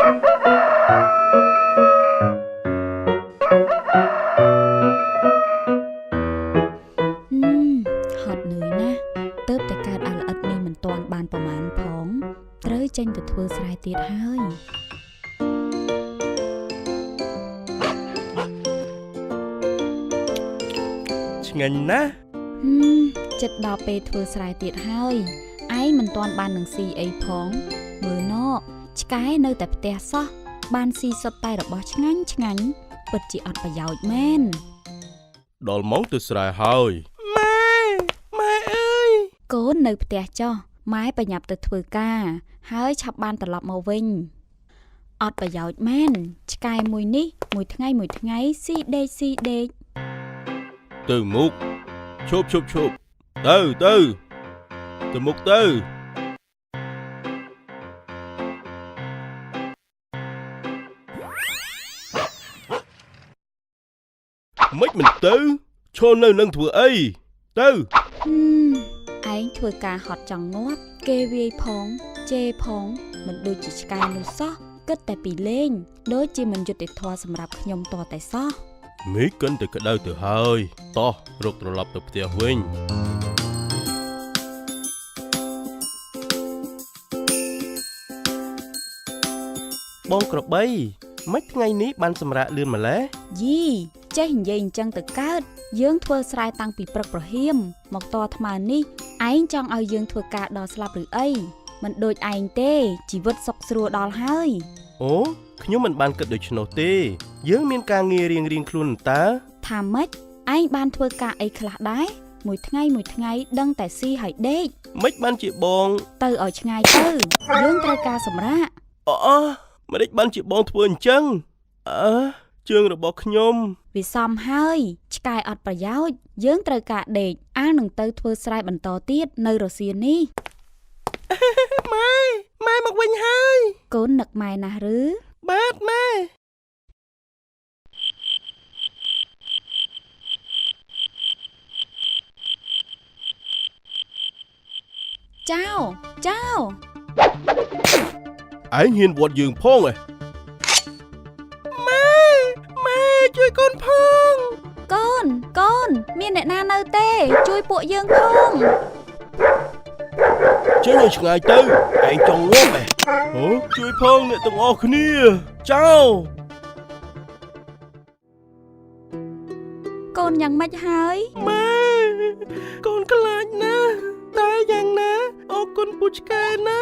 ហត់នឿយណាស់ទើបតែកើតអាល្អិតនេះមិនទាន់បានប្រមាណផងត្រូវចេញទៅធ្វើស្រែទៀតហើយឆ្ងាញ់ណាស់ចិត្តដល់ពេលធ្វើស្រែទៀតហើយឯងមិនទាន់បាននឹងស៊ីអីផងមើលណោឆ្កែនៅតែផ្ទះសោះបានស៊ីសុទ្ធតែរបស់ឆ្ងាញ់ពិតជាអត់ប្រយោជន៍មែនដល់ម៉ោងទៅស្រែហើយម៉ែអើយកូននៅផ្ទះចុះម៉ែប្រញាប់ទៅធ្វើការហើយឆាប់បានត្រឡប់មកវិញអត់ប្រយោជន៍មែនឆ្កែមួយនេះមួយថ្ងៃស៊ីដេកទៅមុខឈប់ទៅមុខទៅមិនទៅឈរនៅនឹងធ្វើអីទៅឯងធ្វើការហត់ចង់ងាប់គេវាយផងជេរផងមិនដូចជាឆ្កែនោះសោះគិតតែពីលេងដូចជាមិនយុត្តិធម៌សម្រាប់ខ្ញុំតតែសោះមេកិនតែក្តៅទៅហើយតោះរកត្រឡប់ទៅផ្ទះវិញបងក្របីមិនថ្ងៃនេះបានសម្រាកលឿនម្ល៉េះយីចេះនិយាយអញ្ចឹងទៅកើតយើងធ្វើស្រែតាំងពីព្រឹកប្រហៀមមកតថ្មើរនេះឯងចង់ឲ្យយើងធ្វើការដល់ស្លាប់ឬអីមិនដូចឯងទេជីវិតសុខស្រួលដល់ហើយអូខ្ញុំមិនបានគិតដូច្នោះទេយើងមានការងាររៀងខ្លួនតើថាម៉េចឯងបានធ្វើការអីខ្លះដែរមួយថ្ងៃដឹងតែស៊ីហើយដេកមិនបានជាបងទៅឲ្យឆ្ងាយទៅយើងត្រូវការសម្រាកមិនដេចបានជាបងធ្វើអញ្ចឹងជើងរបស់ខ្ញុំវាសមហើយឆ្កែអត់ប្រយោជន៍យើងត្រូវការដេកអានឹងទៅធ្វើស្រែបន្តទៀតនៅរសៀលនេះម៉ែមកវិញហើយកូននឹកម៉ែណាស់ឬបាទម៉ែចៅឯងហ៊ានវត្តយើងផងម៉ែជួយកូនផងកូនមានអ្នកណានៅទេជួយពួកយើងផង ចេញឲ្យឆ្ងាយទៅឯងចង់ងាប់ជួយផងអ្នកទាំងអស់គ្នាចៅកូនយ៉ាងម៉េចហើយម៉ែកូនខ្លាចណាស់តែយ៉ាងណាអរគុណពូឆ្កែណា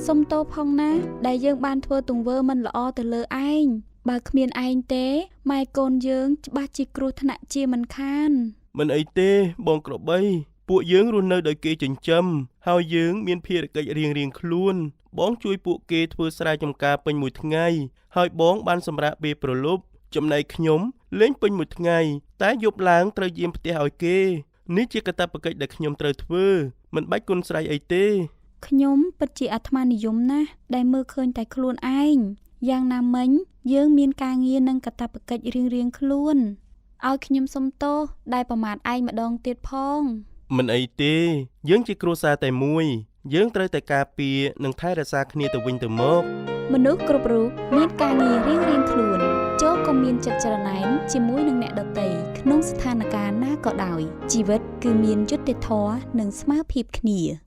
សុំទោសផងណាដែលយើងបានធ្វើទង្វើមិនល្អទៅលើឯងបើគ្មានឯងទេម៉ែកូនយើងច្បាស់ជាគ្រោះថ្នាក់ជាមិនខានមិនអីទេបងក្របីពួកយើងរស់នៅដោយគេចិញ្ចឹមហើយយើងមានភារកិច្ចរៀងខ្លួនបងជួយពួកគេធ្វើស្រែចម្ការពេញមួយថ្ងៃហើយបងបានសម្រាកពេលព្រលប់ចំណែកខ្ញុំលេងពេញមួយថ្ងៃតែយប់ឡើងត្រូវយាមផ្ទះឲ្យគេនេះជាកាតព្វកិច្ចដែលខ្ញុំត្រូវធ្វើមិនបាច់គុណស្រ័យអីទេខ្ញុំពិតជាអាត្មានិយមណាស់ដែលមើលឃើញតែខ្លួនឯងយ៉ាងណាមិញយើងមានការងារនិងកាតព្វកិច្ចរៀងខ្លួនឲ្យខ្ញុំសុំទោសដែលប្រមាថឯងម្ដងទៀតផងមិនអីទេយើងជាគ្រួសារតែមួយយើងត្រូវតែការពារនិងថែរក្សាគ្នាទៅវិញទៅមកមនុស្សគ្រប់រូបមានការងាររៀងខ្លួនចូលក៏មានចិត្តច្រណែនជាមួយនឹងអ្នកដទៃក្នុងស្ថានភាពណាក៏ដោយជីវិតគឺមានយុត្តិធម៌និងស្មារតីគ្នា